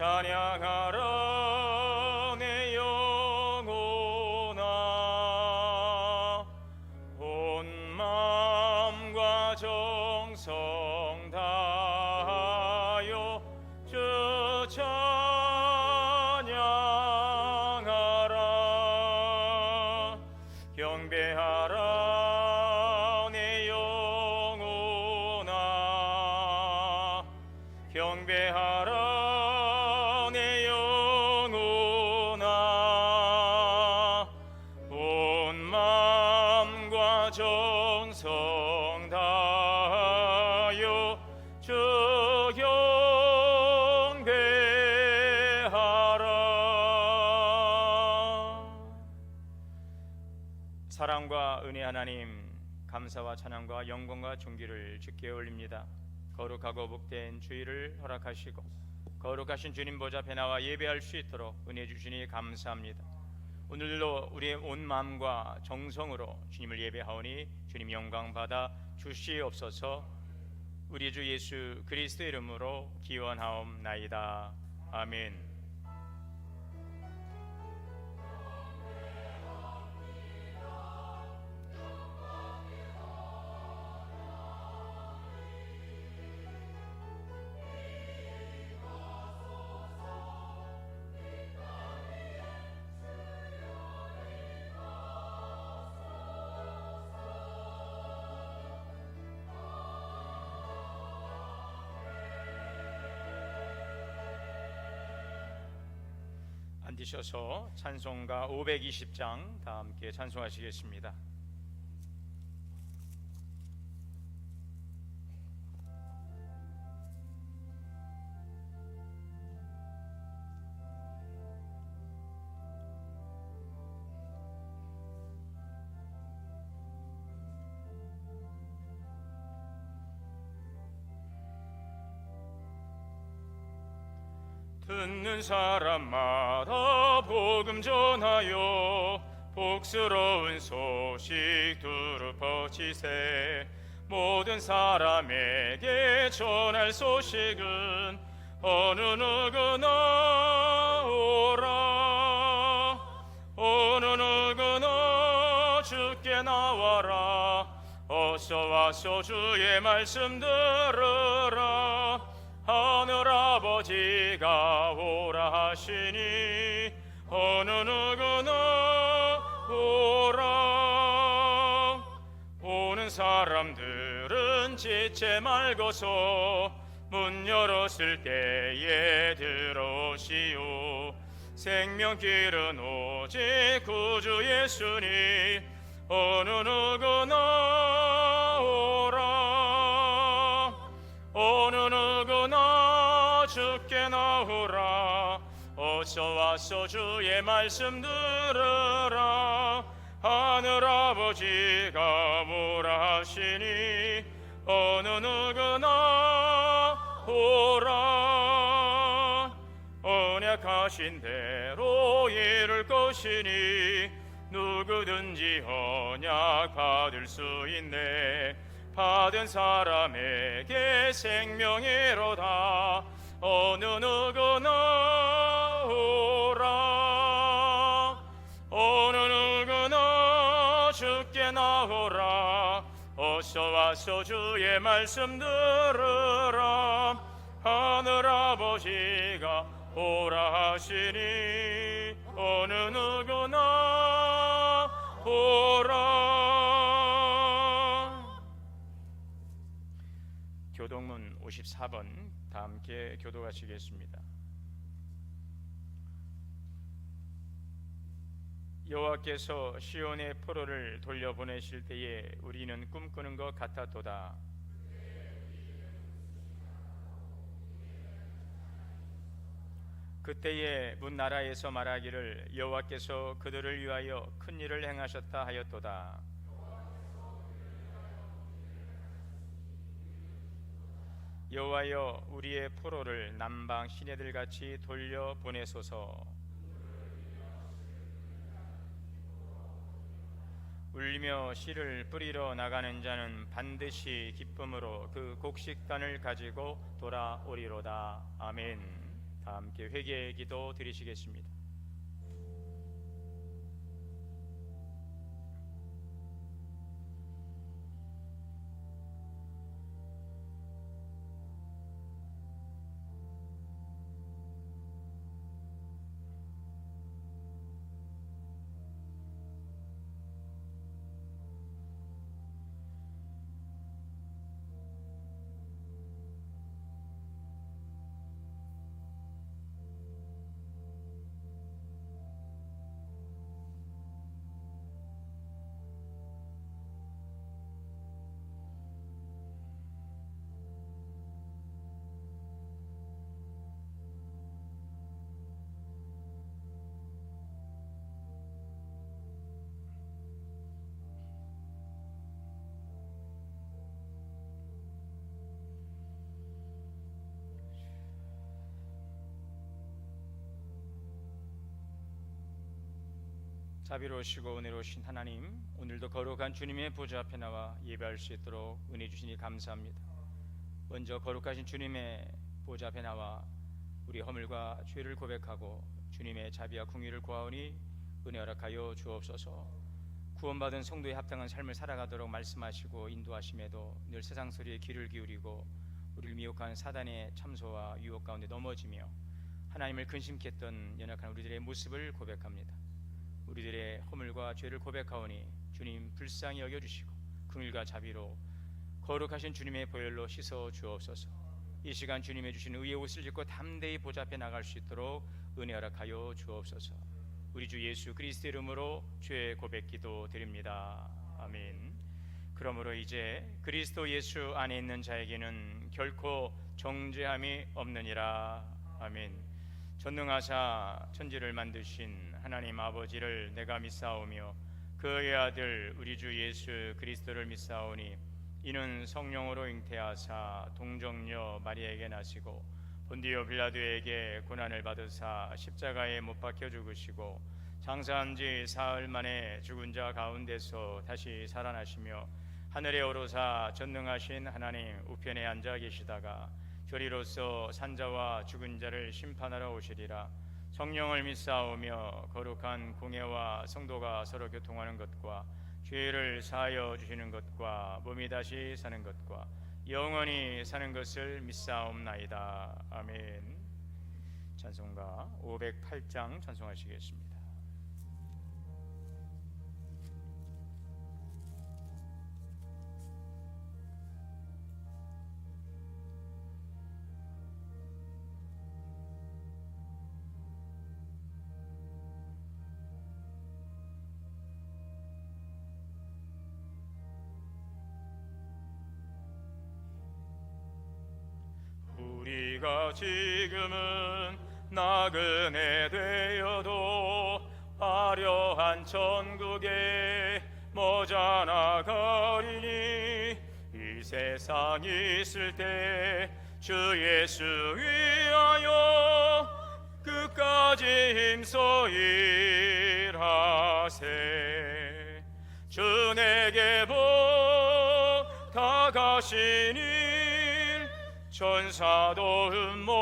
찬양하라 내 영혼아. 온 마음과 정성 다하여 주 찬양하라. 경배하라 내 영혼아. 경배하라 내 영혼아. 온 마음과 정성 다하여 주 경배하라. 사랑과 은혜 하나님, 감사와 찬양과 영광과 존귀를 주께 올립니다. 거룩하고 복된 주일을 허락하시고 거룩하신 주님 보좌 앞에 나와 예배할 수 있도록 은혜 주시니 감사합니다. 오늘도 우리의 온 마음과 정성으로 주님을 예배하오니 주님 영광 받아 주시옵소서. 우리 주 예수 그리스도의 이름으로 기원하옵나이다. 아멘. 앉으셔서 찬송가 520장 다 함께 찬송하시겠습니다. 듣는 사람마다 복음 전하여 복스러운 소식 두루 퍼지세. 모든 사람에게 전할 소식은 어느 누구나 오라. 어느 누구나 주께 나와라. 어서 와서 주의 말씀 들으라. 하늘 아버지가 오라 하시니 어느 누구나 오라. 오는 사람들은 지체 말고서 문 열었을 때에 들어오시오. 생명길은 오직 구주 예수니 어느 누구나 오라. 어느 누구나 주께 나오라. 어서 와서 주의 말씀 들으라. 하늘 아버지가 뭐라 하시니 어느 누구나 오라. 언약하신 대로 이룰 것이니 누구든지 언약 받을 수 있네. 받은 사람에게 생명이로다. 어느 누구나 오라. 어느 누구나 주께 나오라. 어서 와서 주의 말씀 들으라. 하늘 아버지가 오라 하시니 어느 누구나 오라. 교동문 54번 다 함께 교도하시겠습니다. 여호와께서 시온의 포로를 돌려보내실 때에 우리는 꿈꾸는 것 같았도다. 그때에 문 나라에서 말하기를 여호와께서 그들을 위하여 큰 일을 행하셨다 하였도다. 여호와여 우리의 포로를 남방 시내들같이 돌려보내소서. 울며 씨를 뿌리러 나가는 자는 반드시 기쁨으로 그 곡식단을 가지고 돌아오리로다. 아멘. 다 함께 회개의 기도 드리시겠습니다. 자비로우시고 은혜로우신 하나님, 오늘도 거룩한 주님의 보좌 앞에 나와 예배할 수 있도록 은혜 주시니 감사합니다. 먼저 거룩하신 주님의 보좌 앞에 나와 우리 허물과 죄를 고백하고 주님의 자비와 긍휼을 구하오니 은혜 허락하여 주옵소서. 구원받은 성도에 합당한 삶을 살아가도록 말씀하시고 인도하심에도 늘 세상 소리에 귀를 기울이고 우리를 미혹하는 사단의 참소와 유혹 가운데 넘어지며 하나님을 근심케 했던 연약한 우리들의 모습을 고백합니다. 우리들의 허물과 죄를 고백하오니 주님 불쌍히 여겨주시고 긍휼과 자비로 거룩하신 주님의 보혈로 씻어 주옵소서. 이 시간 주님의 주신 의의 옷을 입고 담대히 보좌 앞에 나갈 수 있도록 은혜 허락하여 주옵소서. 우리 주 예수 그리스도의 이름으로 죄 고백 기도 드립니다. 아멘. 그러므로 이제 그리스도 예수 안에 있는 자에게는 결코 정죄함이 없느니라. 아멘. 전능하사 천지를 만드신 하나님 아버지를 내가 믿사오며 그의 아들 우리 주 예수 그리스도를 믿사오니 이는 성령으로 잉태하사 동정녀 마리아에게 나시고 본디오 빌라도에게 고난을 받으사 십자가에 못 박혀 죽으시고 장사한 지 사흘 만에 죽은 자 가운데서 다시 살아나시며 하늘에 오르사 전능하신 하나님 우편에 앉아 계시다가 저리로서 산자와 죽은 자를 심판하러 오시리라. 성령을 믿사오며 거룩한 공예와 성도가 서로 교통하는 것과 죄를 사하여 주시는 것과 몸이 다시 사는 것과 영원히 사는 것을 믿사옵나이다. 아멘. 찬송가 508장 찬송하시겠습니다. 우리가 지금은 나그네 되어도 화려한 천국에 머자나가리니 이 세상 있을 때 주 예수 위하여 끝까지 힘써 일하세. 주 내게 복 다가시니 천사도 흠모하겠네.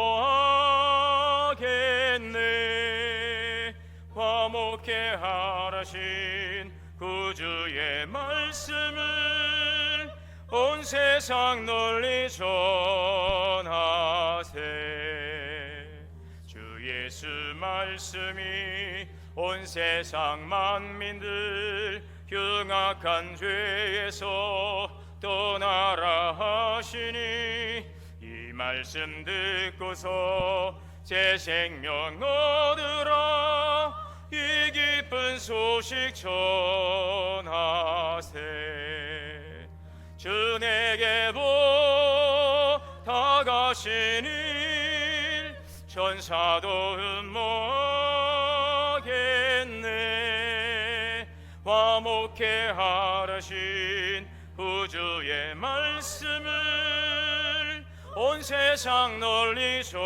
화목해 하라신 구주의 말씀을 온 세상 널리 전하세. 주 예수 말씀이 온 세상 만민들 흉악한 죄에서 떠나라 하시니 이 말씀 듣고서 새 생명 얻으라. 이 기쁜 소식 전하세. 주 내게 복 다가시니 천사도 흠모하겠네. 화목해 하라신 구주의 말씀을 온 세상 널리 전하세.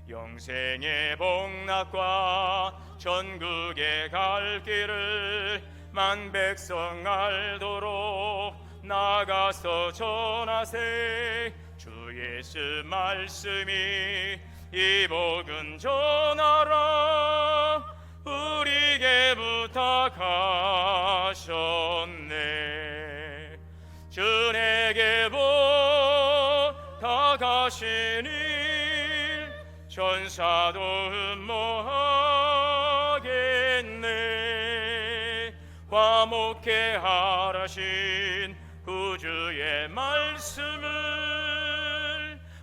영생의 복락과 전국에 갈 길을 만 백성 알도록 나가서 전하세. 주 주 예수 말씀이 이 복음 전하라 우리에게 부탁하셨네. 주 내게 부탁하신 일 천사도 흠모하겠네. 화목해 하라신 구주의 말씀을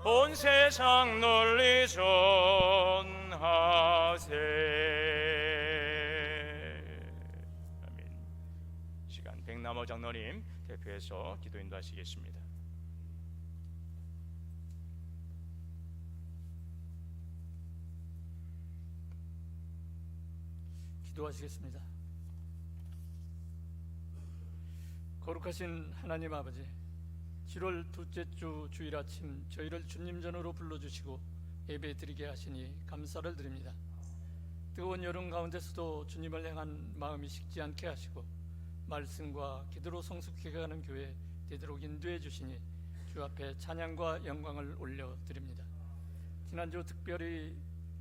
온 세상 널리 전하세. 아멘. 시간 백남호 장로님 대표해서 기도 인도하시겠습니다. 기도하시겠습니다. 거룩하신 하나님 아버지, 7월 둘째 주 주일 아침 저희를 주님 전으로 불러주시고 예배 드리게 하시니 감사를 드립니다. 뜨거운 여름 가운데서도 주님을 향한 마음이 식지 않게 하시고 말씀과 기도로 성숙해 가는 교회 되도록 인도해 주시니 주 앞에 찬양과 영광을 올려드립니다. 지난주 특별히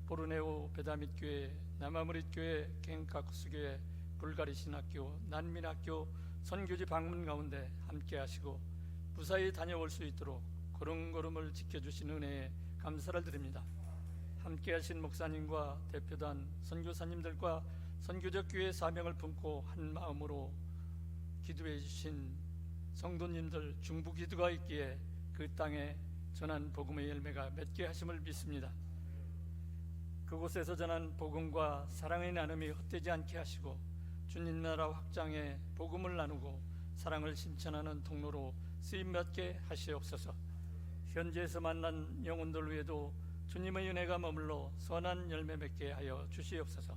보르네오 베다밋 교회, 남아무릿 교회, 갱카쿠스 교회, 불가리 신학교, 난민학교 선교지 방문 가운데 함께 하시고 무사히 다녀올 수 있도록 걸음걸음을 지켜주신 은혜에 감사를 드립니다. 함께 하신 목사님과 대표단 선교사님들과 선교적 교회 사명을 품고 한 마음으로 기도해 주신 성도님들 중부 기도가 있기에 그 땅에 전한 복음의 열매가 맺게 하심을 믿습니다. 그곳에서 전한 복음과 사랑의 나눔이 헛되지 않게 하시고 주님 나라 확장에 복음을 나누고 사랑을 실천하는 통로로 쓰임받게 하시옵소서. 현지에서 만난 영혼들 위에도 주님의 은혜가 머물러 선한 열매 맺게 하여 주시옵소서.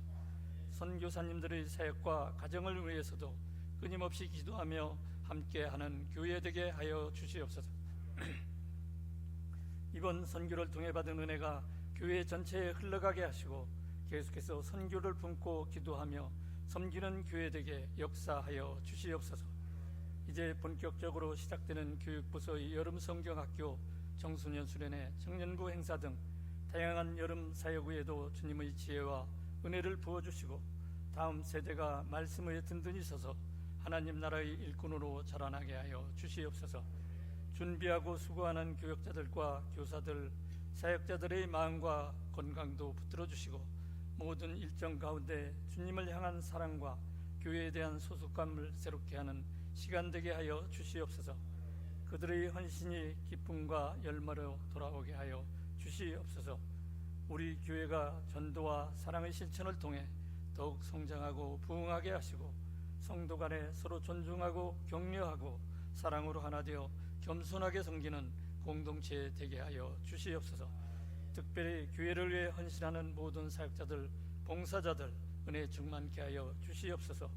선교사님들의 사역과 가정을 위해서도 끊임없이 기도하며 함께하는 교회 되게 하여 주시옵소서. 이번 선교를 통해 받은 은혜가 교회 전체에 흘러가게 하시고 계속해서 선교를 품고 기도하며 섬기는 교회 되게 역사하여 주시옵소서. 이제 본격적으로 시작되는 교육부서의 여름 성경학교, 청소년 수련회, 청년부 행사 등 다양한 여름 사역 외에도 주님의 지혜와 은혜를 부어주시고 다음 세대가 말씀에 든든히 서서 하나님 나라의 일꾼으로 자라나게 하여 주시옵소서. 준비하고 수고하는 교역자들과 교사들, 사역자들의 마음과 건강도 붙들어 주시고 모든 일정 가운데 주님을 향한 사랑과 교회에 대한 소속감을 새롭게 하는 시간 되게 하여 주시옵소서. 그들의 헌신이 기쁨과 열매로 돌아오게 하여 주시옵소서. 우리 교회가 전도와 사랑의 실천을 통해 더욱 성장하고 부흥하게 하시고 성도 간에 서로 존중하고 격려하고 사랑으로 하나 되어 겸손하게 섬기는 공동체 되게 하여 주시옵소서. 특별히 교회를 위해 헌신하는 모든 사역자들, 봉사자들 은혜 충만케 하여 주시옵소서.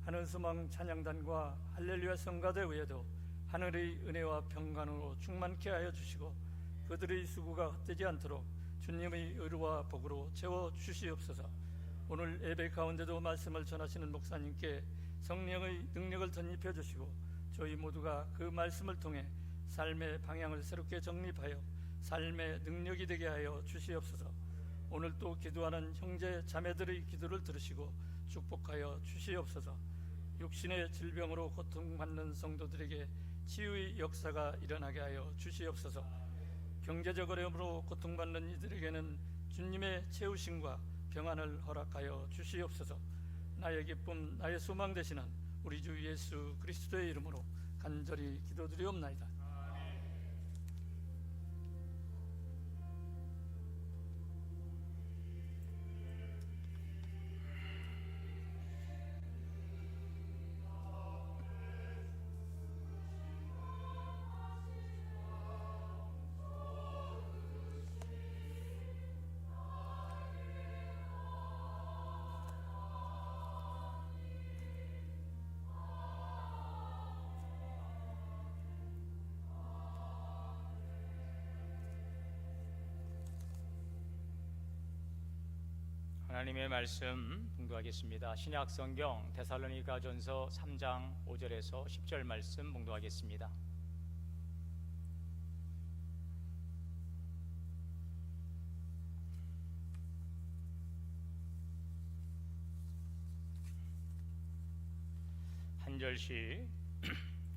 하늘소망 찬양단과 할렐루야 성가대 외에도 하늘의 은혜와 평강으로 충만케 하여 주시고 그들의 수고가 헛되지 않도록 주님의 의로와 복으로 채워 주시옵소서. 오늘 예배 가운데도 말씀을 전하시는 목사님께 성령의 능력을 덧입혀 주시고 저희 모두가 그 말씀을 통해 삶의 방향을 새롭게 정립하여 삶의 능력이 되게 하여 주시옵소서. 오늘 또 기도하는 형제 자매들의 기도를 들으시고 축복하여 주시옵소서. 육신의 질병으로 고통받는 성도들에게 치유의 역사가 일어나게 하여 주시옵소서. 경제적 어려움으로 고통받는 이들에게는 주님의 채우심과 평안을 허락하여 주시옵소서. 나의 기쁨, 나의 소망 되시는 우리 주 예수 그리스도의 이름으로 간절히 기도드리옵나이다. 하나님의 말씀 봉독하겠습니다. 신약성경 데살로니가전서 3장 5절에서 10절 말씀 봉독하겠습니다. 오순절시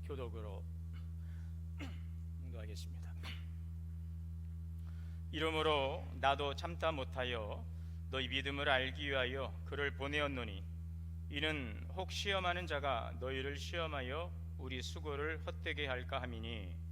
교독으로 공부하겠습니다. 이러므로 나도 참다 못하여 너희 믿음을 알기 위하여 그를 보내었노니 이는 혹 시험하는 자가 너희를 시험하여 우리 수고를 헛되게 할까 함이니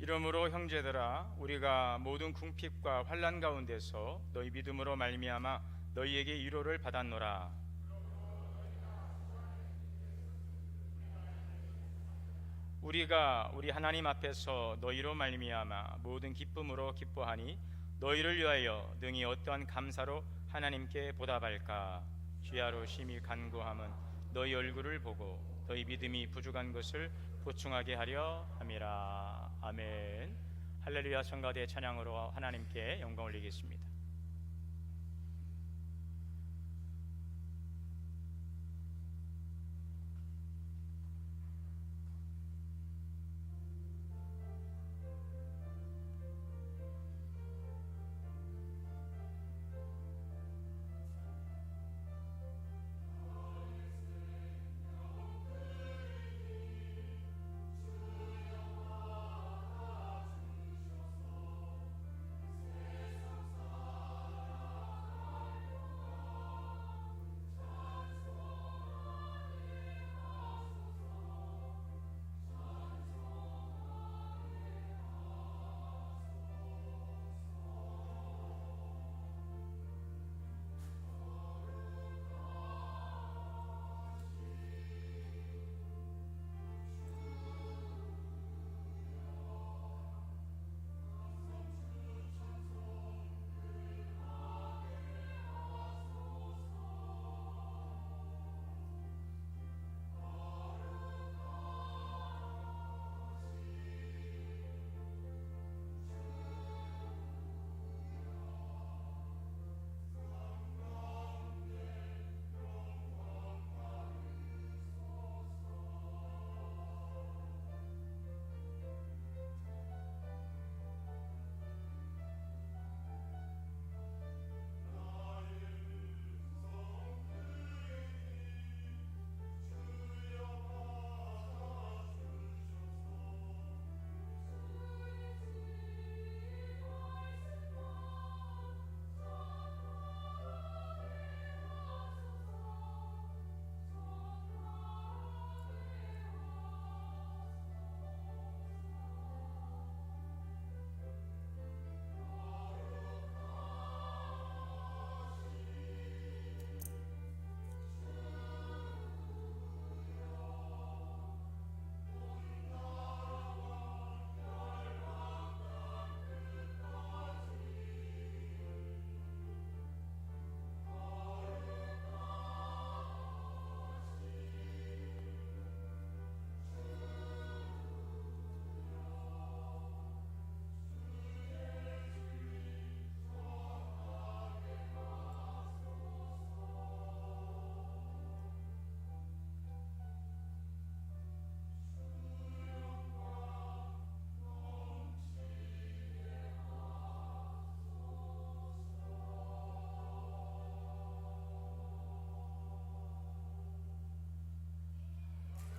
이러므로 형제들아 우리가 모든 궁핍과 환난 가운데서 너희 믿음으로 말미암아 너희에게 위로를 받았노라. 우리가 우리 하나님 앞에서 너희로 말미암아 모든 기쁨으로 기뻐하니 너희를 위하여 능히 어떠한 감사로 하나님께 보답할까. 주야로 심히 간구함은 너희 얼굴을 보고 너희 믿음이 부족한 것을 보충하게 하려 함이라. 아멘. 할렐루야. 성가대 찬양으로 하나님께 영광 올리겠습니다.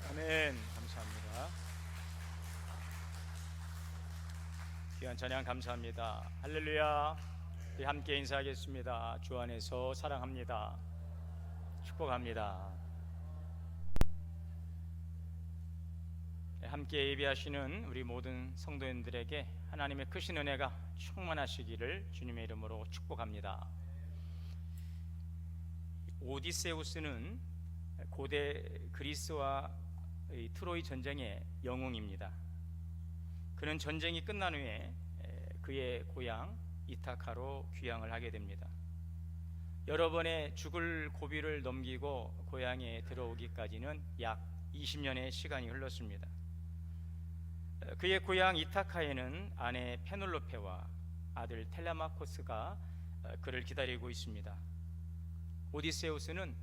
아멘. 감사합니다. 귀한 찬양 감사합니다. 할렐루야. 우리 함께 인사하겠습니다. 주 안에서 사랑합니다. 축복합니다. 함께 예배하시는 우리 모든 성도님들에게 하나님의 크신 은혜가 충만하시기를 주님의 이름으로 축복합니다. 오디세우스는 고대 그리스와 트로이 전쟁의 영웅입니다. 그는 전쟁이 끝난 후에 그의 고향 이타카로 귀향을 하게 됩니다. 여러 번의 죽을 고비를 넘기고 고향에 들어오기까지는 약 20년의 시간이 흘렀습니다. 그의 고향 이타카에는 아내 페놀로페와 아들 텔레마코스가 그를 기다리고 있습니다. 오디세우스는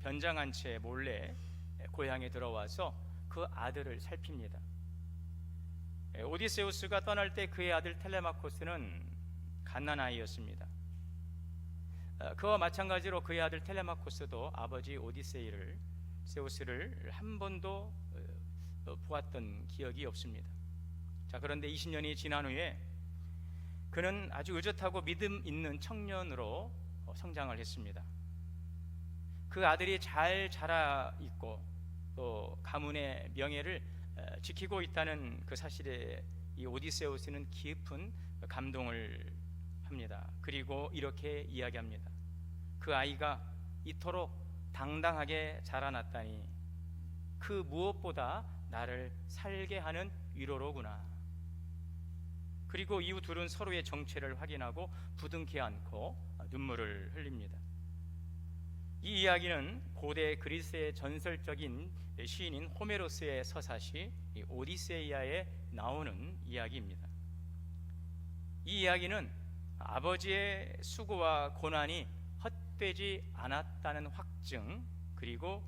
변장한 채 몰래 고향에 들어와서 그 아들을 살핍니다. 오디세우스가 떠날 때 그의 아들 텔레마코스는 갓난아이였습니다. 그와 마찬가지로 그의 아들 텔레마코스도 아버지 오디세우스를 한 번도 보았던 기억이 없습니다. 자, 그런데 20년이 지난 후에 그는 아주 의젓하고 믿음 있는 청년으로 성장을 했습니다. 그 아들이 잘 자라 있고 또 가문의 명예를 지키고 있다는 그 사실에 이 오디세우스는 깊은 감동을 합니다. 그리고 이렇게 이야기합니다. 그 아이가 이토록 당당하게 자라났다니 그 무엇보다 나를 살게 하는 위로로구나. 그리고 이후 둘은 서로의 정체를 확인하고 부둥켜 안고 눈물을 흘립니다. 이 이야기는 고대 그리스의 전설적인 시인인 호메로스의 서사시 오디세이아에 나오는 이야기입니다. 이 이야기는 아버지의 수고와 고난이 헛되지 않았다는 확증, 그리고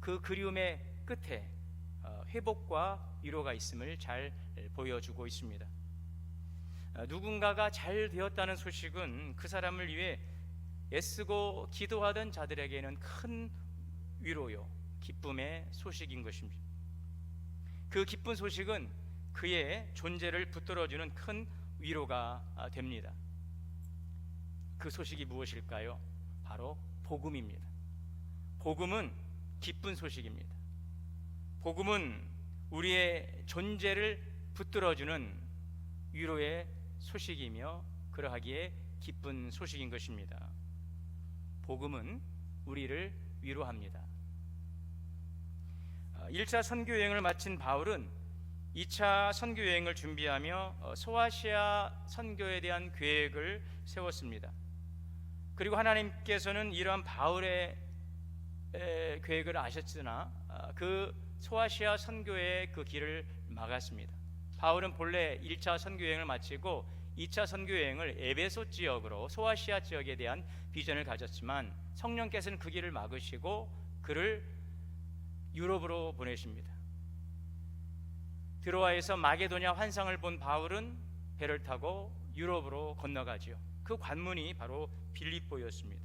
그 그리움의 끝에 회복과 위로가 있음을 잘 보여주고 있습니다. 누군가가 잘 되었다는 소식은 그 사람을 위해 애쓰고 기도하던 자들에게는 큰 위로요, 기쁨의 소식인 것입니다. 그 기쁜 소식은 그의 존재를 붙들어주는 큰 위로가 됩니다. 그 소식이 무엇일까요? 바로 복음입니다. 복음은 기쁜 소식입니다. 복음은 우리의 존재를 붙들어주는 위로의 소식이며 그러하기에 기쁜 소식인 것입니다. 복음은 우리를 위로합니다. 1차 선교여행을 마친 바울은 2차 선교여행을 준비하며 소아시아 선교에 대한 계획을 세웠습니다. 그리고 하나님께서는 이러한 바울의 계획을 아셨으나 그 소아시아 선교의 그 길을 막았습니다. 바울은 본래 1차 선교여행을 마치고 2차 선교여행을 에베소 지역으로, 소아시아 지역에 대한 비전을 가졌지만 성령께서는 그 길을 막으시고 그를 유럽으로 보내십니다. 드로아에서 마게도냐 환상을 본 바울은 배를 타고 유럽으로 건너가지요. 그 관문이 바로 빌립보였습니다.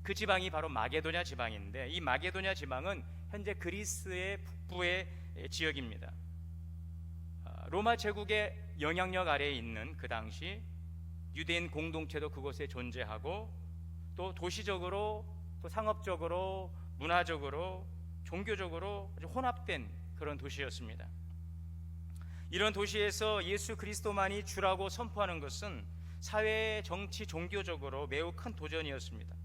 그 지방이 바로 마게도냐 지방인데, 이 마게도냐 지방은 현재 그리스의 북부의 지역입니다. 로마 제국의 영향력 아래에 있는 그 당시 유대인 공동체도 그곳에 존재하고, 또 도시적으로, 또 상업적으로, 문화적으로, 종교적으로 아주 혼합된 그런 도시였습니다. 이런 도시에서 예수 그리스도만이 주라고 선포하는 것은 사회, 정치, 종교적으로 매우 큰 도전이었습니다.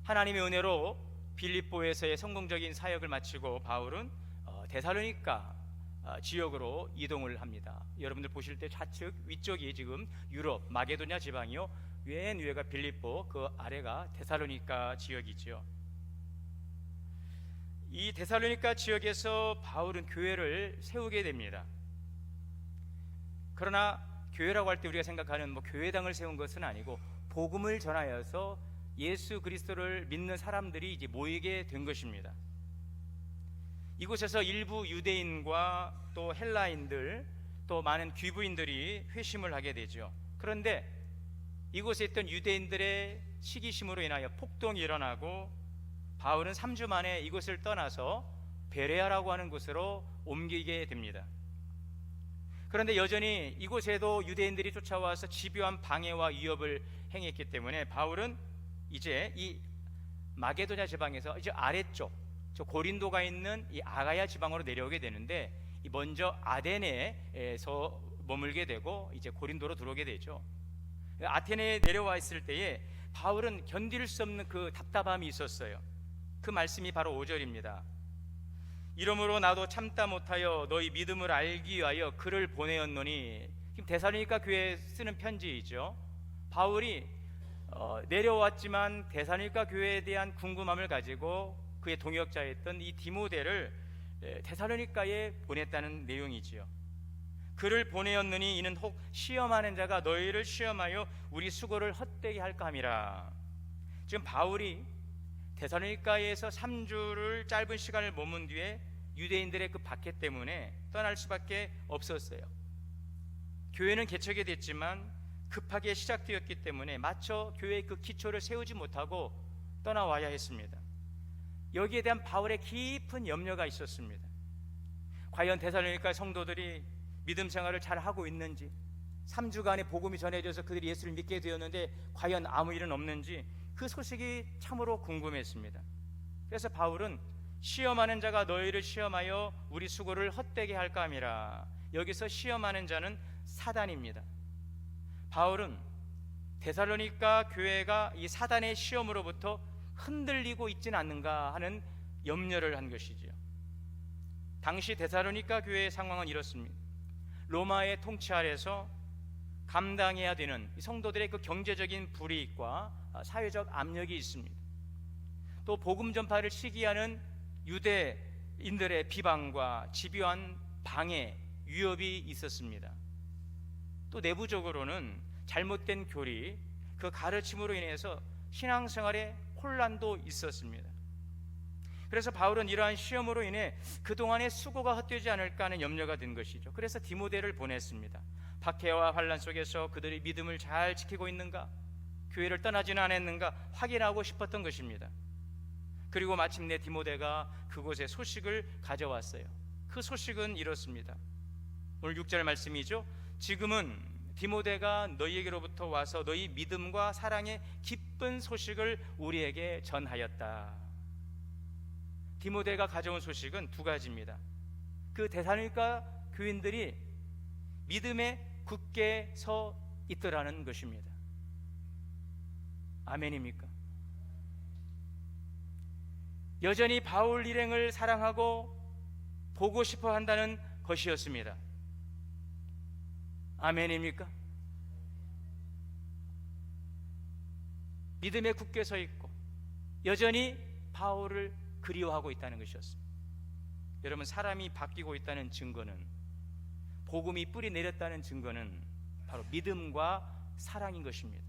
하나님의 은혜로 빌립보에서의 성공적인 사역을 마치고 바울은 데살로니가 지역으로 이동을 합니다. 여러분들 보실 때 좌측 위쪽이 지금 유럽 마게도냐 지방이요, 맨 위에가 빌립보, 그 아래가 데살로니가 지역이죠. 이 데살로니가 지역에서 바울은 교회를 세우게 됩니다. 그러나 교회라고 할 때 우리가 생각하는 교회당을 세운 것은 아니고 복음을 전하여서 예수 그리스도를 믿는 사람들이 이제 모이게 된 것입니다. 이곳에서 일부 유대인과 또 헬라인들, 또 많은 귀부인들이 회심을 하게 되죠. 그런데 이곳에 있던 유대인들의 시기심으로 인하여 폭동이 일어나고 바울은 3주 만에 이곳을 떠나서 베레아라고 하는 곳으로 옮기게 됩니다. 그런데 여전히 이곳에도 유대인들이 쫓아와서 집요한 방해와 위협을 행했기 때문에 바울은 이제 이 마게도냐 지방에서 이제 아래쪽, 저 고린도가 있는 이 아가야 지방으로 내려오게 되는데, 먼저 아데네에서 머물게 되고 이제 고린도로 들어오게 되죠. 아테네에 내려와 있을 때에 바울은 견딜 수 없는 그 답답함이 있었어요. 그 말씀이 바로 5절입니다. 이러므로 나도 참다 못하여 너희 믿음을 알기 위하여 글을 보내었노니, 지금 데살로니가 교회에 쓰는 편지이죠. 바울이 내려왔지만 데살로니가 교회에 대한 궁금함을 가지고 그의 동역자였던 이 디모데를 데살로니가에 보냈다는 내용이지요. 그를 보내었느니 이는 혹 시험하는 자가 너희를 시험하여 우리 수고를 헛되게 할까 함이라. 지금 바울이 데살로니가에서 3주를 짧은 시간을 머문 뒤에 유대인들의 그 박해 때문에 떠날 수밖에 없었어요. 교회는 개척이 됐지만 급하게 시작되었기 때문에 마쳐 교회의 그 기초를 세우지 못하고 떠나와야 했습니다. 여기에 대한 바울의 깊은 염려가 있었습니다. 과연 데살로니가 성도들이 믿음 생활을 잘 하고 있는지, 3주간의 복음이 전해져서 그들이 예수를 믿게 되었는데 과연 아무 일은 없는지 그 소식이 참으로 궁금했습니다. 그래서 바울은 시험하는 자가 너희를 시험하여 우리 수고를 헛되게 할까 함이라. 여기서 시험하는 자는 사단입니다. 바울은 데살로니가 교회가 이 사단의 시험으로부터 흔들리고 있지는 않는가 하는 염려를 한 것이지요. 당시 데살로니가 교회의 상황은 이렇습니다. 로마의 통치 아래서 감당해야 되는 성도들의 그 경제적인 불이익과 사회적 압력이 있습니다. 또 복음 전파를 시기하는 유대인들의 비방과 집요한 방해, 위협이 있었습니다. 또 내부적으로는 잘못된 교리, 그 가르침으로 인해서 신앙생활에 혼란도 있었습니다. 그래서 바울은 이러한 시험으로 인해 그동안의 수고가 헛되지 않을까 하는 염려가 든 것이죠. 그래서 디모데를 보냈습니다. 박해와 환란 속에서 그들이 믿음을 잘 지키고 있는가, 교회를 떠나지는 않았는가 확인하고 싶었던 것입니다. 그리고 마침내 디모데가 그곳에 소식을 가져왔어요. 그 소식은 이렇습니다. 오늘 6절 말씀이죠. 지금은 디모데가 너희에게로부터 와서 너희 믿음과 사랑의 기쁜 소식을 우리에게 전하였다. 디모데가 가져온 소식은 두 가지입니다. 그 데살로니가 교인들이 믿음에 굳게 서 있더라는 것입니다. 아멘입니까? 여전히 바울 일행을 사랑하고 보고 싶어 한다는 것이었습니다. 아멘입니까? 믿음에 굳게 서 있고 여전히 바울을 그리워하고 있다는 것이었습니다. 여러분, 사람이 바뀌고 있다는 증거는, 복음이 뿌리 내렸다는 증거는 바로 믿음과 사랑인 것입니다.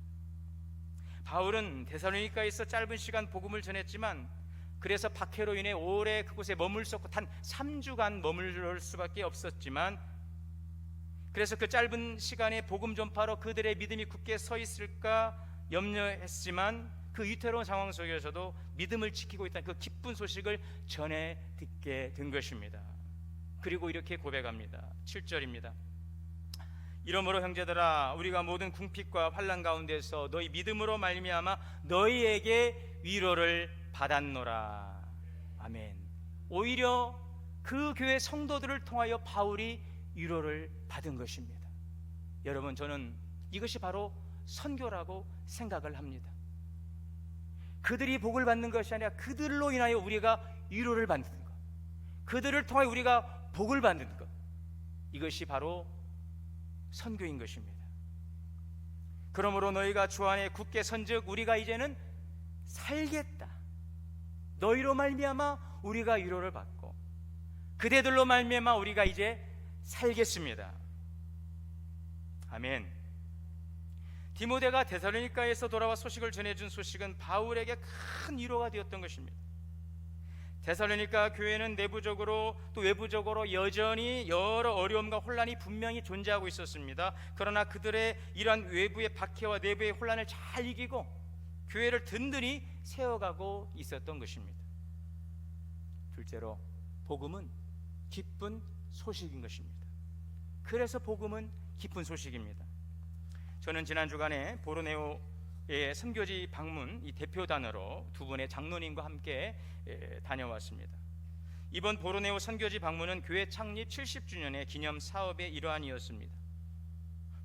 바울은 데살로니가에서 짧은 시간 복음을 전했지만 그래서 박해로 인해 오래 그곳에 머물 수 없고 단 3주간 머물 수밖에 없었지만, 그래서 그 짧은 시간에 복음 전파로 그들의 믿음이 굳게 서 있을까 염려했지만 그 위태로운 상황 속에서도 믿음을 지키고 있다는 그 기쁜 소식을 전해 듣게 된 것입니다. 그리고 이렇게 고백합니다. 7절입니다. 이러므로 형제들아, 우리가 모든 궁핍과 환난 가운데서 너희 믿음으로 말미암아 너희에게 위로를 받았노라. 아멘. 오히려 그 교회 성도들을 통하여 바울이 위로를 받은 것입니다. 여러분, 저는 이것이 바로 선교라고 생각을 합니다. 그들이 복을 받는 것이 아니라 그들로 인하여 우리가 위로를 받는 것, 그들을 통하여 우리가 복을 받는 것, 이것이 바로 선교인 것입니다. 그러므로 너희가 주 안에 굳게 선즉 우리가 이제는 살겠다. 너희로 말미암아 우리가 위로를 받고 그대들로 말미암아 우리가 이제 살겠습니다. 아멘. 디모데가 데살로니가에서 돌아와 소식을 전해준 소식은 바울에게 큰 위로가 되었던 것입니다. 데살로니가 교회는 내부적으로 또 외부적으로 여전히 여러 어려움과 혼란이 분명히 존재하고 있었습니다. 그러나 그들의 이러한 외부의 박해와 내부의 혼란을 잘 이기고 교회를 든든히 세워가고 있었던 것입니다. 둘째로, 복음은 기쁜 소식인 것입니다. 그래서 복음은 기쁜 소식입니다. 저는 지난 주간에 보르네오의 선교지 방문 이 대표단으로 두 분의 장로님과 함께 다녀왔습니다. 이번 보르네오 선교지 방문은 교회 창립 70주년의 기념 사업의 일환이었습니다.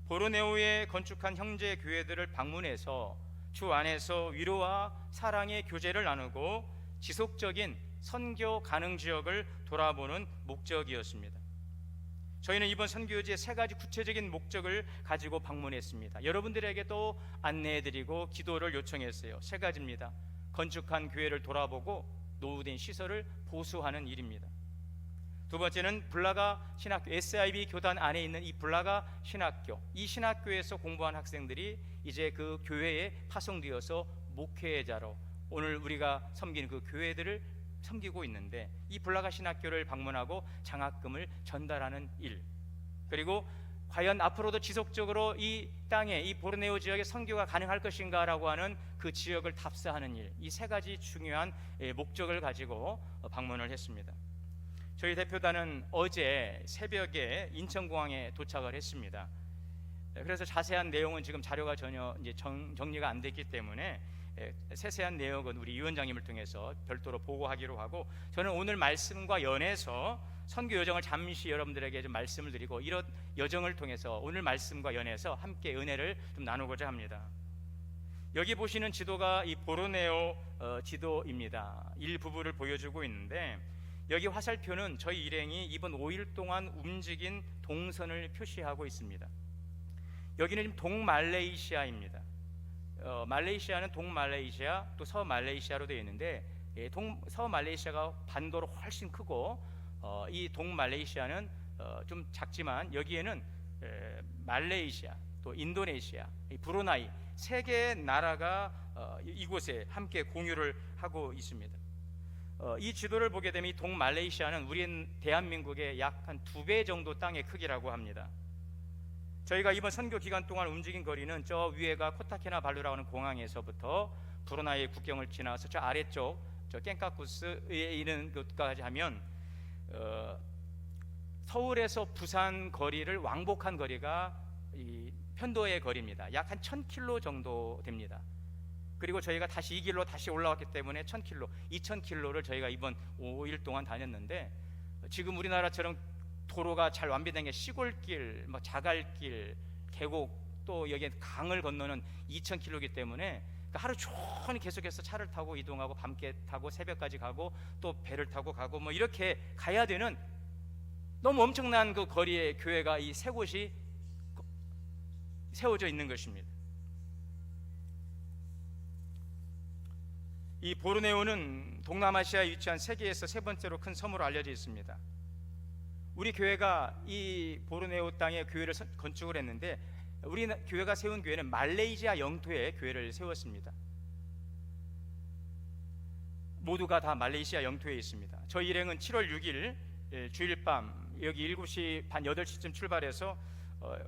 보르네오에 건축한 형제 교회들을 방문해서 주 안에서 위로와 사랑의 교제를 나누고 지속적인 선교 가능 지역을 돌아보는 목적이었습니다. 저희는 이번 선교지의 세 가지 구체적인 목적을 가지고 방문했습니다. 여러분들에게도 안내해드리고 기도를 요청했어요. 세 가지입니다. 건축한 교회를 돌아보고 노후된 시설을 보수하는 일입니다. 두 번째는 블라가 신학교, SIB 교단 안에 있는 이 블라가 신학교, 이 신학교에서 공부한 학생들이 이제 그 교회에 파송되어서 목회자로 오늘 우리가 섬기는 그 교회들을 섬기고 있는데, 이 블라가 신학교를 방문하고 장학금을 전달하는 일, 그리고 과연 앞으로도 지속적으로 이 땅에, 이 보르네오 지역에 선교가 가능할 것인가라고 하는 그 지역을 답사하는 일, 이 세 가지 중요한 목적을 가지고 방문을 했습니다. 저희 대표단은 어제 새벽에 인천공항에 도착을 했습니다. 그래서 자세한 내용은 지금 자료가 전혀 이제 정리가 안 됐기 때문에 세세한 내용은 우리 위원장님을 통해서 별도로 보고하기로 하고, 저는 오늘 말씀과 연해서 선교 여정을 잠시 여러분들에게 좀 말씀을 드리고, 이런 여정을 통해서 오늘 말씀과 연해서 함께 은혜를 좀 나누고자 합니다. 여기 보시는 지도가 이 보르네오 지도입니다. 일부분을 보여주고 있는데, 여기 화살표는 저희 일행이 이번 5일 동안 움직인 동선을 표시하고 있습니다. 여기는 지금 동말레이시아입니다. 말레이시아는 동말레이시아 또 서말레이시아로 되어 있는데, 서말레이시아가 반도로 훨씬 크고 이 동말레이시아는 좀 작지만, 여기에는 말레이시아 또 인도네시아, 브루나이 세 개의 나라가 이곳에 함께 공유를 하고 있습니다. 이 지도를 보게 되면 이 동말레이시아는 우리 대한민국의 약 한 2배 정도 땅의 크기라고 합니다. 저희가 이번 선교 기간 동안 움직인 거리는 저 위에가 코타키나발루라고 하는 공항에서부터 브루나이 국경을 지나서 저 아래쪽 저 깽까쿠스에 있는 곳까지 하면 서울에서 부산 거리를 왕복한 거리가 이 편도의 거리입니다. 약 한 1000km 정도 됩니다. 그리고 저희가 다시 이 길로 다시 올라왔기 때문에 1000km, 2000km를 저희가 이번 5일 동안 다녔는데, 지금 우리나라처럼 도로가 잘 완비된 게 시골길, 뭐 자갈길, 계곡, 또 여기에 강을 건너는 2000km이기 때문에 하루 종일 계속해서 차를 타고 이동하고, 밤께 타고 새벽까지 가고, 또 배를 타고 가고, 뭐 이렇게 가야 되는 너무 엄청난 그 거리의 교회가 이 세 곳이 세워져 있는 것입니다. 이 보르네오는 동남아시아에 위치한 세계에서 세 번째로 큰 섬으로 알려져 있습니다. 우리 교회가 이 보르네오 땅에 교회를 건축을 했는데, 우리 교회가 세운 교회는 말레이시아 영토에 교회를 세웠습니다. 모두가 다 말레이시아 영토에 있습니다. 저희 일행은 7월 6일 주일 밤 여기 7시 반 8시쯤 출발해서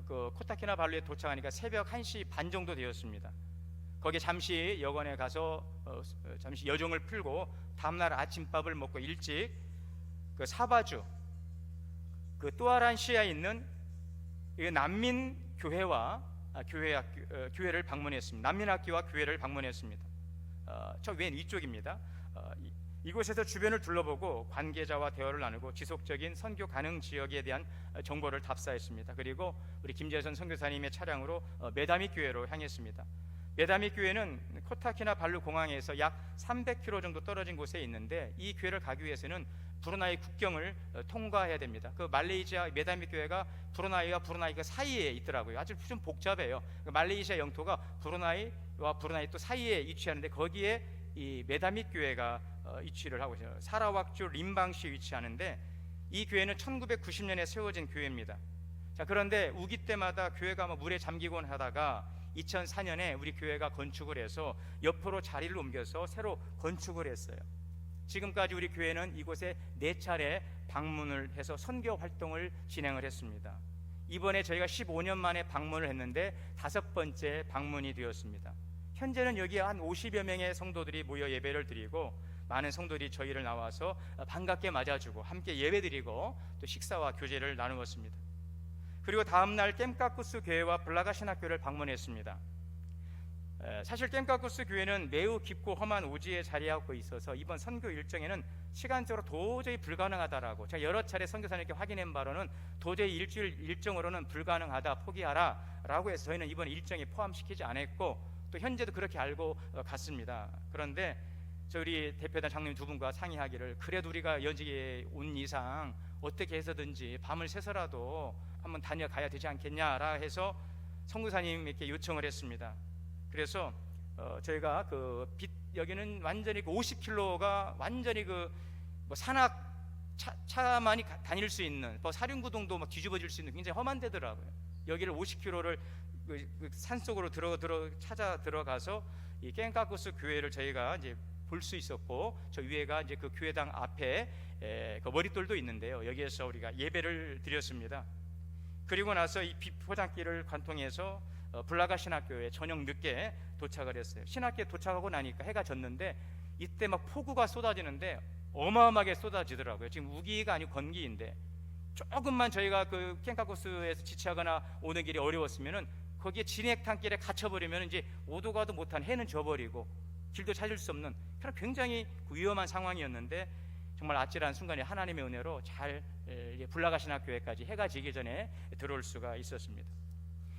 그 코타키나발루에 도착하니까 새벽 1시 반 정도 되었습니다. 거기에 잠시 여관에 가서 잠시 여정을 풀고 다음날 아침밥을 먹고 일찍 그 사바주, 그 또아란시아에 있는 난민 교회와 교회를 방문했습니다. 난민학교와 교회를 방문했습니다. 저 왼 위쪽입니다. 이곳에서 주변을 둘러보고 관계자와 대화를 나누고 지속적인 선교 가능 지역에 대한 정보를 답사했습니다. 그리고 우리 김재선 선교사님의 차량으로 메다밋 교회로 향했습니다. 메다밋 교회는 코타키나발루 공항에서 약 300km 정도 떨어진 곳에 있는데, 이 교회를 가기 위해서는 브루나이 국경을 통과해야 됩니다. 그 말레이시아 메다밋 교회가 브루나이와 브루나이 그 사이에 있더라고요. 아주 좀 복잡해요. 말레이시아 영토가 브루나이와 브루나이 또 사이에 위치하는데, 거기에 이 메다밋 교회가 위치를 하고 있어요. 사라왁주 림방시에 위치하는데, 이 교회는 1990년에 세워진 교회입니다. 자, 그런데 우기 때마다 교회가 물에 잠기곤 하다가 2004년에 우리 교회가 건축을 해서 옆으로 자리를 옮겨서 새로 건축을 했어요. 지금까지 우리 교회는 이곳에 4차례 방문을 해서 선교 활동을 진행을 했습니다. 이번에 저희가 15년 만에 방문을 했는데 5번째 방문이 되었습니다. 현재는 여기에 한 50여 명의 성도들이 모여 예배를 드리고, 많은 성도들이 저희를 나와서 반갑게 맞아주고 함께 예배드리고 또 식사와 교제를 나누었습니다. 그리고 다음날 깸까쿠스 교회와 블라가 신학교를 방문했습니다. 사실 깸까쿠스 교회는 매우 깊고 험한 오지에 자리하고 있어서 이번 선교 일정에는 시간적으로 도저히 불가능하다라고 제가 여러 차례 선교사님께 확인한 바로는 도저히 일주일 일정으로는 불가능하다, 포기하라 라고 해서 저희는 이번 일정에 포함시키지 않았고, 또 현재도 그렇게 알고 갔습니다. 그런데 우리 대표단 장로님 2분과 상의하기를, 그래도 우리가 여기에 온 이상 어떻게 해서든지 밤을 새서라도 한번 다녀가야 되지 않겠냐라 해서 선교사님에게 요청을 했습니다. 그래서 저희가 여기는 완전히 50km가 완전히 산악 차만이 다닐 수 있는, 사륜구동도 막 뒤집어질 수 있는 굉장히 험한 데더라고요. 여기를 50km를 산 속으로 찾아 들어가서 이 깸까쿠스 교회를 저희가 이제 볼 수 있었고, 저 위에가 이제 그 교회당 앞에 그 머릿돌도 있는데요. 여기에서 우리가 예배를 드렸습니다. 그리고 나서 이 비포장길을 관통해서 블라가 신학교에 저녁 늦게 도착을 했어요. 신학교에 도착하고 나니까 해가 졌는데 이때 막 폭우가 쏟아지는데 어마어마하게 쏟아지더라고요. 지금 우기가 아니고 건기인데 조금만 저희가 그 캠카코스에서 지체하거나 오는 길이 어려웠으면은 거기에 진액탕길에 갇혀버리면 이제 오도 가도 못한 해는 져버리고 길도 찾을 수 없는 그런 굉장히 위험한 상황이었는데, 정말 아찔한 순간에 하나님의 은혜로 잘 블라가 신학교에까지 해가 지기 전에 들어올 수가 있었습니다.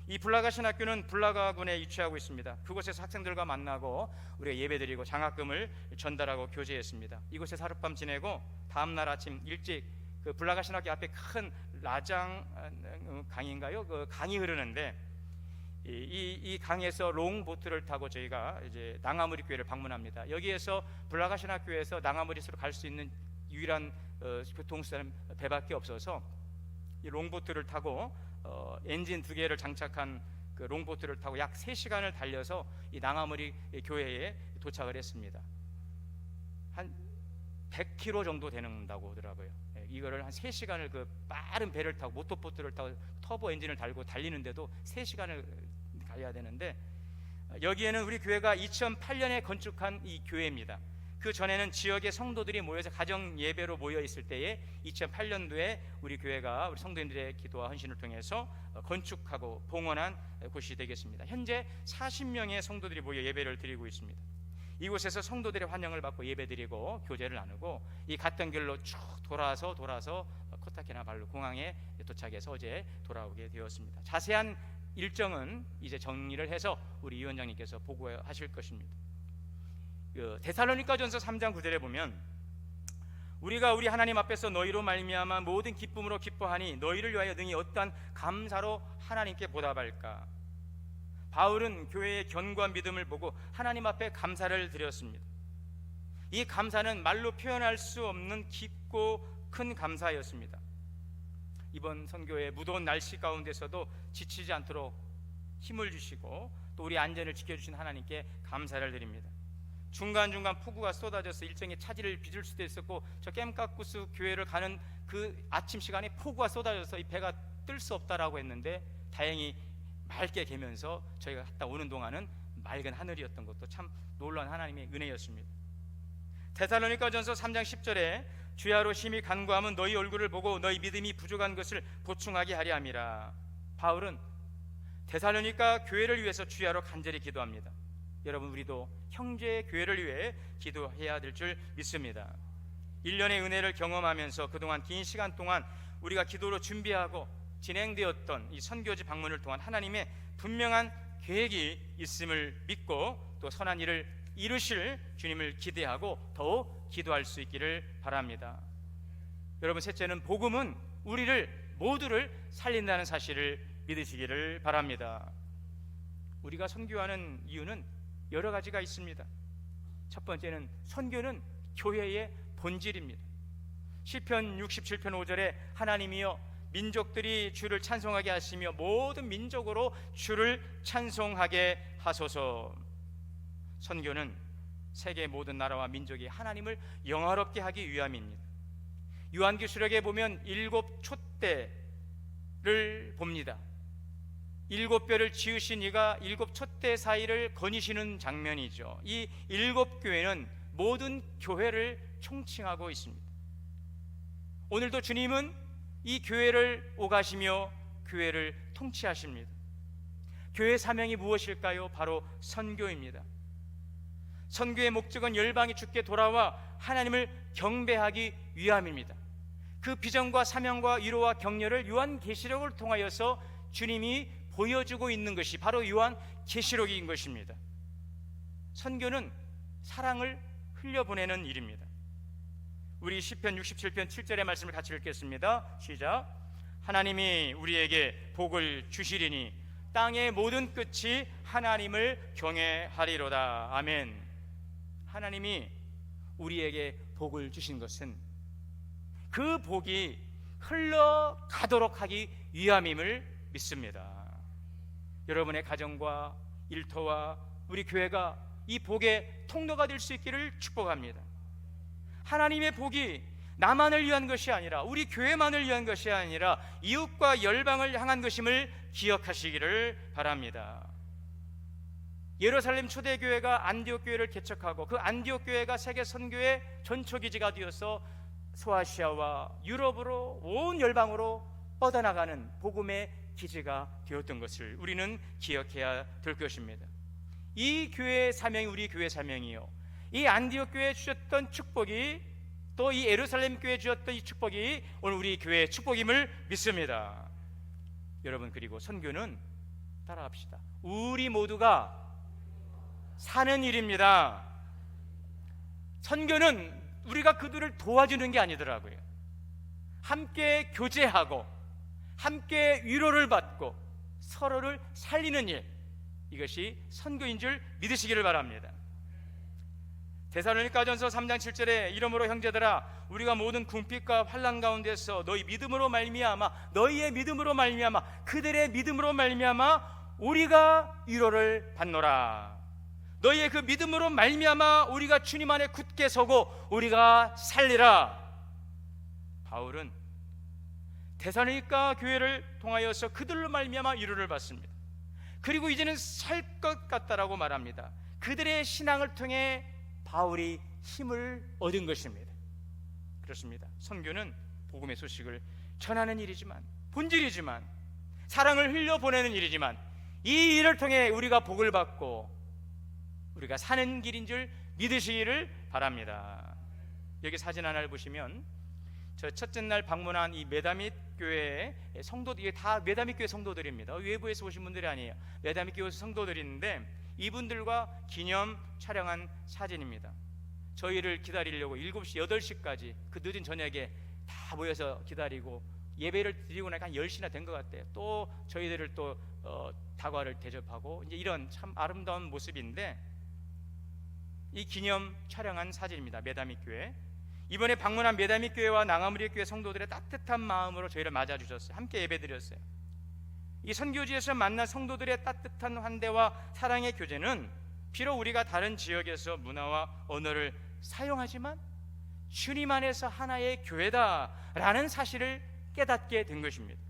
이 블라가 신학교는 블라가군에 위치하고 있습니다. 그곳에서 학생들과 만나고 우리가 예배드리고 장학금을 전달하고 교제했습니다. 이곳에서 하룻밤 지내고 다음날 아침 일찍 그 블라가 신학교 앞에 큰 라장 강인가요? 그 강이 흐르는데 이 강에서 롱보트를 타고 저희가 이제 낭아무리 교회를 방문합니다. 여기에서 블라가 신학교에서 낭아무리스로 갈 수 있는 유일한 교통수단은 배밖에 없어서 이 롱보트를 타고 엔진 2개를 장착한 그 롱보트를 타고 약 3시간을 달려서 이 낭아무리 교회에 도착을 했습니다. 한 100km 정도 되는다고 하더라고요. 이거를 한 3시간을 그 빠른 배를 타고 모터보트를 타고 터보 엔진을 달고 달리는데도 3시간을 가야 되는데, 여기에는 우리 교회가 2008년에 건축한 이 교회입니다. 그 전에는 지역의 성도들이 모여서 가정 예배로 모여 있을 때에 2008년도에 우리 교회가 우리 성도님들의 기도와 헌신을 통해서 건축하고 봉헌한 곳이 되겠습니다. 현재 40명의 성도들이 모여 예배를 드리고 있습니다. 이곳에서 성도들의 환영을 받고 예배드리고 교제를 나누고 이 갔던 길로 쭉 돌아서 코타키나발루 공항에 도착해서 어제 돌아오게 되었습니다. 자세한 일정은 이제 정리를 해서 우리 위원장님께서 보고하실 것입니다. 데살로니가전서 3장 9절에 보면 우리가 우리 하나님 앞에서 너희로 말미암아 모든 기쁨으로 기뻐하니 너희를 위하여 능히 어떠한 감사로 하나님께 보답할까. 바울은 교회의 견고한 믿음을 보고 하나님 앞에 감사를 드렸습니다. 이 감사는 말로 표현할 수 없는 깊고 큰 감사였습니다. 이번 선교의 무더운 날씨 가운데서도 지치지 않도록 힘을 주시고 또 우리 안전을 지켜주신 하나님께 감사를 드립니다. 중간중간 폭우가 쏟아져서 일정에 차질을 빚을 수도 있었고, 저 캠카쿠스 교회를 가는 그 아침 시간에 폭우가 쏟아져서 이 배가 뜰 수 없다라고 했는데 다행히 맑게 개면서 저희가 갔다 오는 동안은 맑은 하늘이었던 것도 참 놀라운 하나님의 은혜였습니다. 데살로니가전서 3장 10절에 주야로 심히 간구하면 너희 얼굴을 보고 너희 믿음이 부족한 것을 보충하게 하려 함이라. 바울은 데살로니가 교회를 위해서 주야로 간절히 기도합니다. 여러분, 우리도 형제의 교회를 위해 기도해야 될 줄 믿습니다. 1년의 은혜를 경험하면서 그동안 긴 시간 동안 우리가 기도로 준비하고 진행되었던 이 선교지 방문을 통한 하나님의 분명한 계획이 있음을 믿고 또 선한 일을 이루실 주님을 기대하고 더욱 기도할 수 있기를 바랍니다. 여러분, 셋째는 복음은 우리를 모두를 살린다는 사실을 믿으시기를 바랍니다. 우리가 선교하는 이유는 여러 가지가 있습니다. 첫 번째는 선교는 교회의 본질입니다. 시편 67편 5절에 하나님이여 민족들이 주를 찬송하게 하시며 모든 민족으로 주를 찬송하게 하소서. 선교는 세계 모든 나라와 민족이 하나님을 영화롭게 하기 위함입니다. 요한계시록에 보면 7 촛대를 봅니다. 7 뼈를 지으신 이가 7 촛대 사이를 거니시는 장면이죠. 이 7 교회는 모든 교회를 총칭하고 있습니다. 오늘도 주님은 이 교회를 오가시며 교회를 통치하십니다. 교회 사명이 무엇일까요? 바로 선교입니다. 선교의 목적은 열방이 주께 돌아와 하나님을 경배하기 위함입니다. 그 비전과 사명과 위로와 격려를 요한계시록을 통하여서 주님이 보여주고 있는 것이 바로 요한계시록인 것입니다. 선교는 사랑을 흘려보내는 일입니다. 우리 시편 67편 7절의 말씀을 같이 읽겠습니다. 시작. 하나님이 우리에게 복을 주시리니 땅의 모든 끝이 하나님을 경외하리로다. 아멘. 하나님이 우리에게 복을 주신 것은 그 복이 흘러가도록 하기 위함임을 믿습니다. 여러분의 가정과 일터와 우리 교회가 이 복의 통로가 될 수 있기를 축복합니다. 하나님의 복이 나만을 위한 것이 아니라 우리 교회만을 위한 것이 아니라 이웃과 열방을 향한 것임을 기억하시기를 바랍니다. 예루살렘 초대교회가 안디옥 교회를 개척하고 그 안디옥 교회가 세계 선교의 전초기지가 되어서 소아시아와 유럽으로 온 열방으로 뻗어나가는 복음의 기지가 되었던 것을 우리는 기억해야 될 것입니다. 이 교회의 사명이 우리 교회의 사명이요, 이 안디옥 교회에 주셨던 축복이 또 이 예루살렘 교회에 주셨던 이 축복이 오늘 우리 교회의 축복임을 믿습니다. 여러분, 그리고 선교는 따라합시다. 우리 모두가 사는 일입니다. 선교는 우리가 그들을 도와주는 게 아니더라고요. 함께 교제하고 함께 위로를 받고 서로를 살리는 일, 이것이 선교인 줄 믿으시기를 바랍니다. 데살로니가전서 3장 7절에 이러므로 형제들아 우리가 모든 궁핍과 환난 가운데서 너희의 믿음으로 말미암아 그들의 믿음으로 말미암아 우리가 위로를 받노라. 너희의 그 믿음으로 말미암아 우리가 주님 안에 굳게 서고 우리가 살리라. 바울은 데살로니가 교회를 통하여서 그들로 말미암아 위로를 받습니다. 그리고 이제는 살 것 같다라고 말합니다. 그들의 신앙을 통해 바울이 힘을 얻은 것입니다. 그렇습니다. 선교는 복음의 소식을 전하는 일이지만, 본질이지만, 사랑을 흘려보내는 일이지만, 이 일을 통해 우리가 복을 받고 우리가 사는 길인 줄 믿으시기를 바랍니다. 여기 사진 하나를 보시면 저 첫째 날 방문한 이 메다밋 교회의 성도들, 이게 다 메다밋 교회 성도들입니다. 외부에서 오신 분들이 아니에요. 메다밋 교회 성도들인데 이분들과 기념 촬영한 사진입니다. 저희를 기다리려고 7시, 8시까지 그 늦은 저녁에 다 모여서 기다리고 예배를 드리고 나니까 한 10시나 된 것 같아요. 또 저희들을 또 다과를 대접하고 이제 이런 참 아름다운 모습인데, 이 기념 촬영한 사진입니다. 메다밋 교회. 이번에 방문한 메다밋 교회와 낭아무리 교회 성도들의 따뜻한 마음으로 저희를 맞아주셨어요. 함께 예배드렸어요. 이 선교지에서 만난 성도들의 따뜻한 환대와 사랑의 교제는 비록 우리가 다른 지역에서 문화와 언어를 사용하지만 주님 안에서 하나의 교회다라는 사실을 깨닫게 된 것입니다.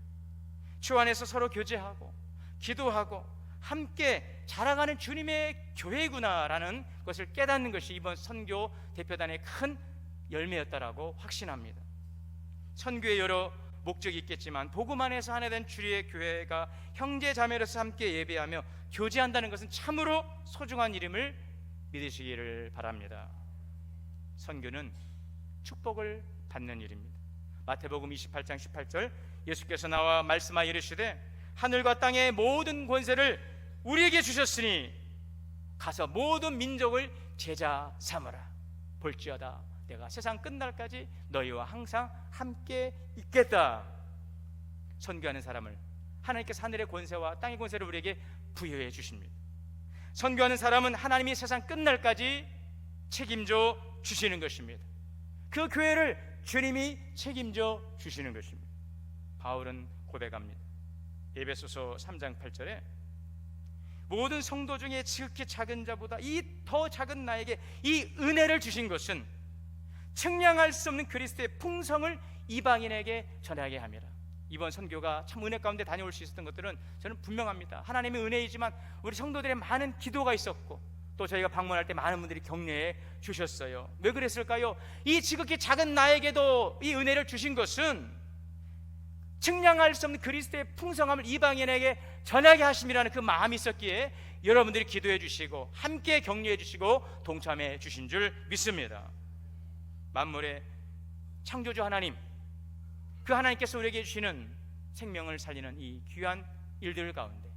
주 안에서 서로 교제하고 기도하고 함께 자라가는 주님의 교회구나라는 것을 깨닫는 것이 이번 선교 대표단의 큰 열매였다라고 확신합니다. 선교의 여러 목적이 있겠지만 복음 안에서 하나 된 주의 교회가 형제 자매로서 함께 예배하며 교제한다는 것은 참으로 소중한 일임을 믿으시기를 바랍니다. 선교는 축복을 받는 일입니다. 마태복음 28장 18절 예수께서 나와 말씀하여 이르시되 하늘과 땅의 모든 권세를 우리에게 주셨으니 가서 모든 민족을 제자 삼으라. 볼지어다 내가 세상 끝날까지 너희와 항상 함께 있겠다. 선교하는 사람을 하나님께서 하늘의 권세와 땅의 권세를 우리에게 부여해 주십니다. 선교하는 사람은 하나님이 세상 끝날까지 책임져 주시는 것입니다. 그 교회를 주님이 책임져 주시는 것입니다. 바울은 고백합니다. 에베소서 3장 8절에 모든 성도 중에 지극히 작은 자보다 이 더 작은 나에게 이 은혜를 주신 것은 측량할 수 없는 그리스도의 풍성을 이방인에게 전하게 함이라. 이번 선교가 참 은혜 가운데 다녀올 수 있었던 것들은 저는 분명합니다. 하나님의 은혜이지만 우리 성도들의 많은 기도가 있었고 또 저희가 방문할 때 많은 분들이 격려해 주셨어요. 왜 그랬을까요? 이 지극히 작은 나에게도 이 은혜를 주신 것은 측량할 수 없는 그리스도의 풍성함을 이방인에게 전하게 하심이라는 그 마음이 있었기에 여러분들이 기도해 주시고 함께 격려해 주시고 동참해 주신 줄 믿습니다. 만물의 창조주 하나님, 그 하나님께서 우리에게 주시는 생명을 살리는 이 귀한 일들 가운데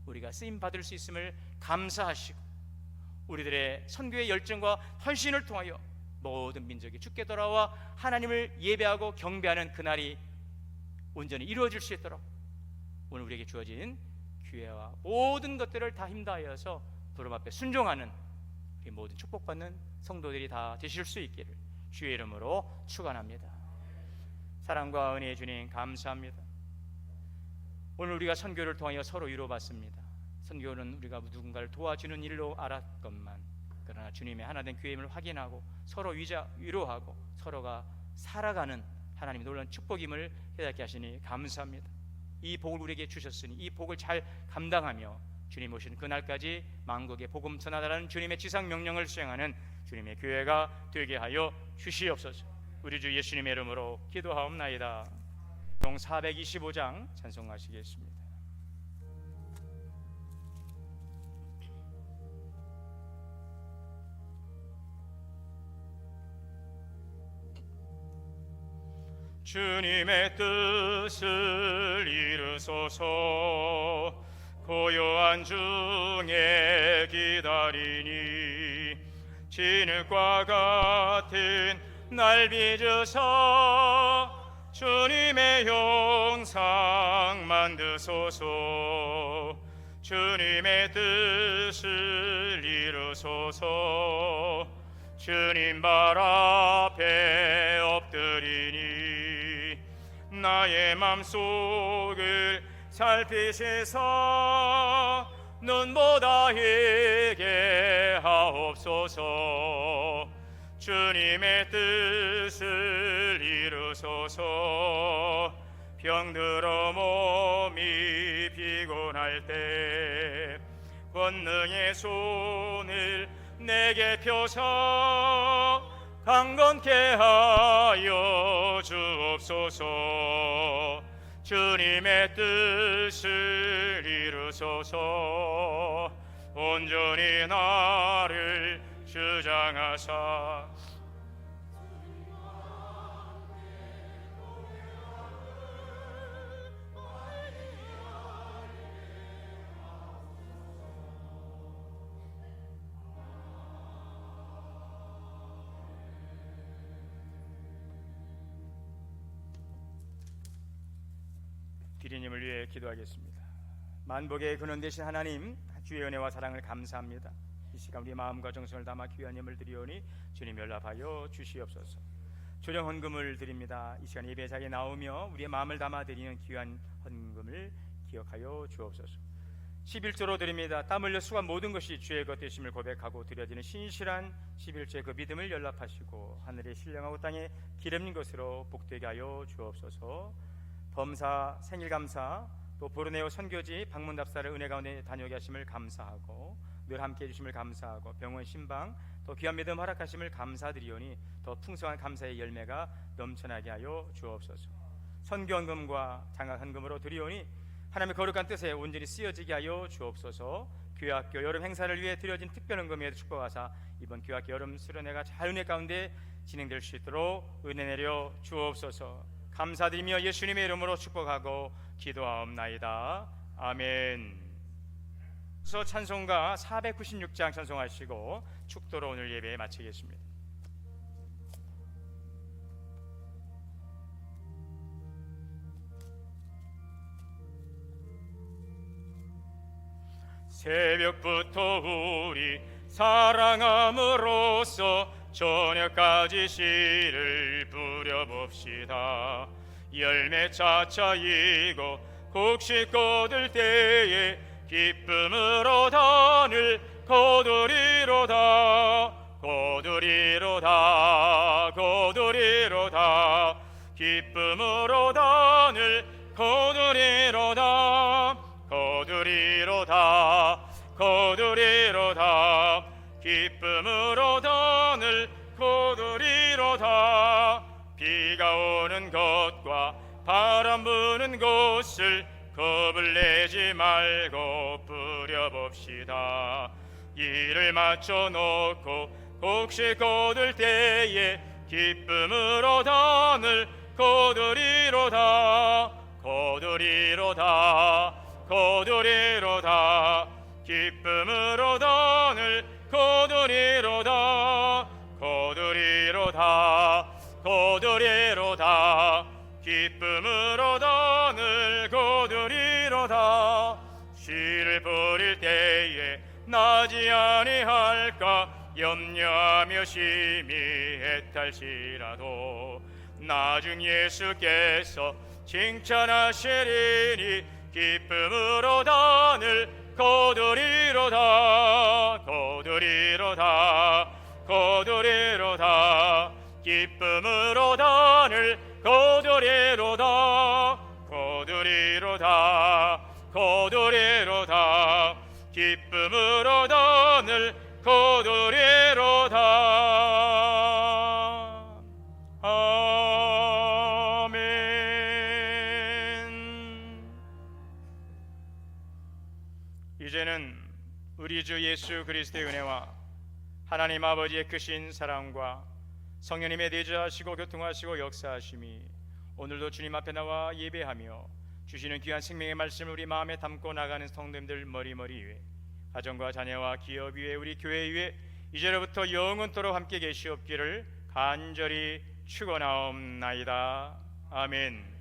우리가 쓰임 받을 수 있음을 감사하시고 우리들의 선교의 열정과 헌신을 통하여 모든 민족이 주께 돌아와 하나님을 예배하고 경배하는 그날이 온전히 이루어질 수 있도록 오늘 우리에게 주어진 기회와 모든 것들을 다 힘다하여서 부름 앞에 순종하는 우리 모든 축복받는 성도들이 다 되실 수 있기를 주의 이름으로 축원합니다. 사랑과 은혜의 주님 감사합니다. 오늘 우리가 선교를 통하여 서로 위로받습니다. 선교는 우리가 누군가를 도와주는 일로 알았건만 그러나 주님의 하나된 교회임을 확인하고 서로 위로하고 서로가 살아가는 하나님의 놀라운 축복임을 깨닫게 하시니 감사합니다. 이 복을 우리에게 주셨으니 이 복을 잘 감당하며 주님 오신 그날까지 만국에 복음 전하라는 주님의 지상 명령을 수행하는 주님의 교회가 되게 하여 주시옵소서. 우리 주 예수님의 이름으로 기도하옵나이다. 동 425장 찬송하시겠습니다. 주님의 뜻을 이루소서. 고요한 중에 기다리니 진흙과 같은 날 빚으사 주님의 형상 만드소서. 주님의 뜻을 이루소서. 주님 발 앞에 엎드리니 나의 맘속을 살피시사 눈보다 희게 하옵소서. 주님의 뜻을 이루소서. 병들어 몸이 피곤할 때 권능의 손을 내게 펴사 강건케 하여 주옵소서. 주님의 뜻을 이루소서. 온전히 나를 주장하사 기리님을 위해 기도하겠습니다. 만복의 근원 되신 하나님, 주의 은혜와 사랑을 감사합니다. 이 시간 우리 마음과 정성을 담아 귀한 예물 드리오니 주님 연락하여 주시옵소서. 조령 헌금을 드립니다. 이 시간 예배 자리에 나오며 우리의 마음을 담아 드리는 귀한 헌금을 기억하여 주옵소서. 11조로 드립니다. 땀 흘려 수고한 모든 것이 주의 것 되심을 고백하고 드려지는 신실한 11조의 그 믿음을 연락하시고 하늘에 신령하고 땅에 기름진 것으로 복되게 하여 주옵소서. 범사 생일감사 또 보르네오 선교지 방문답사를 은혜 가운데 다녀오게 하심을 감사하고 늘 함께 해주심을 감사하고 병원 신방 또 귀한 믿음 허락하심을 감사드리오니 더 풍성한 감사의 열매가 넘쳐나게 하여 주옵소서. 선교헌금과 장학헌금으로 드리오니 하나님의 거룩한 뜻에 온전히 쓰여지게 하여 주옵소서. 교회학교 여름 행사를 위해 드려진 특별헌금에 축복하사 이번 교회학교 여름 수련회가 잘 은혜 가운데 진행될 수 있도록 은혜 내려 주옵소서. 감사드리며 예수님의 이름으로 축복하고 기도하옵나이다. 아멘. 찬송가 496장 찬송하시고 축도로 오늘 예배 마치겠습니다. 새벽부터 우리 사랑함으로써 저녁까지 시를 부려봅시다. 열매 차차이고 곡식 거둘 때에 기쁨으로 단을 거두리로다. 거두리로다. 거두리로다. 기쁨으로 단을 거두리로다. 거두리로다. 거두리로다. 기쁨으로 단을 거두리로다. 비가 오는 것과 바람 부는 곳을 겁을 내지 말고 뿌려봅시다. 이를 맞춰놓고 곡식 거둘 때에 기쁨으로 단을 거두리로다. 거두리로다. 거두리로다. 기쁨으로 단을 거두리로다. 거두리로다. 거두리로다. 기쁨으로 단을 거두리로다. 씨를 뿌릴 때에 나지 아니할까 염려하며 심히 애탈시라도 나중 예수께서 칭찬하시리니 기쁨으로 단을 거두리로다. 거두리로다. 거두리로다 거두리로다 기쁨으로 늘 거두리로다 거두리로다 거두리로다 기쁨으로 늘 거두리로다. 아멘. 이제는 우리 주 예수 그리스도의 은혜와 하나님 아버지의 크신 사랑과 성령님의 내주하시고 교통하시고 역사하심이 오늘도 주님 앞에 나와 예배하며 주시는 귀한 생명의 말씀을 우리 마음에 담고 나가는 성도님들 머리머리 위에, 가정과 자녀와 기업 위에, 우리 교회 위에 이제로부터 영원토록 함께 계시옵기를 간절히 축원하옵나이다. 아멘.